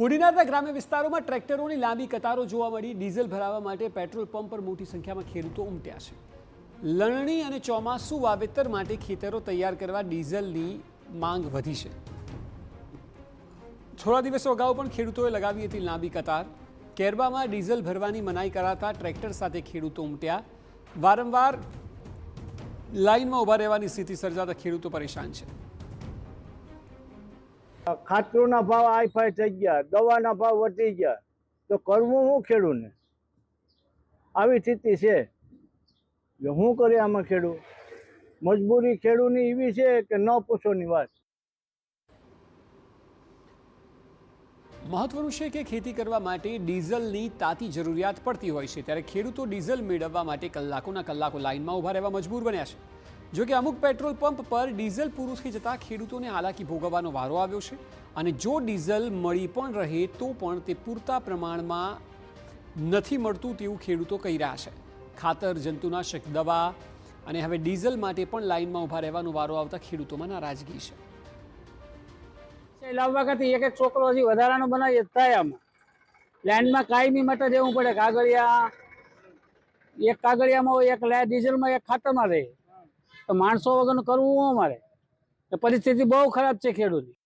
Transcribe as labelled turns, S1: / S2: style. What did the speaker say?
S1: કોડીનારના ગ્રામ્ય વિસ્તારોમાં ટ્રેક્ટરોની લાંબી કતારો જોવા મળી। ડીઝલ ભરાવવા માટે પેટ્રોલ પંપ પર મોટી સંખ્યામાં ખેડૂતો ઉમટ્યા છે। લણણી અને ચોમાસુ વાવેતર માટે ખેતરો તૈયાર કરવા ડીઝલની માંગ વધી છે। થોડા દિવસો અગાઉ પણ ખેડૂતોએ લગાવી હતી લાંબી કતાર। કેરબામાં ડીઝલ ભરવાની મનાઈ કરાતા ટ્રેક્ટર સાથે ખેડૂતો ઉમટ્યા। વારંવાર લાઇનમાં ઊભા રહેવાની સ્થિતિ સર્જાતા ખેડૂતો પરેશાન છે।
S2: ખાતરોના ભાવ હાઈફાઈ થઈ ગયા, દવાના ભાવ વધી ગયા, તો કરવું શું ખેડૂતને? આવી સ્થિતિ છે। શું કરે આમાં ખેડૂત? મજબૂરી ખેડૂતની એવી છે કે ન પૂછોની વાત।
S1: મહત્વનું છે કે ખેતી કરવા માટે ડીઝલની તાતી જરૂરિયાત પડતી હોય છે, ત્યારે ખેડૂતો ડીઝલ મેળવવા માટે કલાકોના કલાકો લાઇનમાં ઊભા રહેવા મજબૂર બન્યા છે। જો કે અમુક પેટ્રોલ પંપ પર ડીઝલ પૂરું થઈ જતાં ખેડૂતોને હાલાકી ભોગવવાનો વારો આવ્યો છે। અને જો ડીઝલ મળી પણ રહે તો પણ તે પૂરતા પ્રમાણમાં નથી મળતું તેવું ખેડૂતો કહી રહ્યા છે। ખાતર, જંતુનાશક દવા અને હવે ડીઝલ માટે પણ લાઇનમાં ઊભા રહેવાનો વારો આવતા ખેડૂતોમાં નારાજગી છે।
S3: લાવવા કરતી એક છોકરો હજી વધારાનો બનાવીએ થાય। આમાં લાઈનમાં કાયમી માટે દેવું પડે। કાગળિયા એક કાગળિયામાં હોય, એક ડીઝલમાં, એક ખાતરમાં રહે, તો માણસો વગરનું કરવું અમારે। પરિસ્થિતિ બહુ ખરાબ છે ખેડૂતની।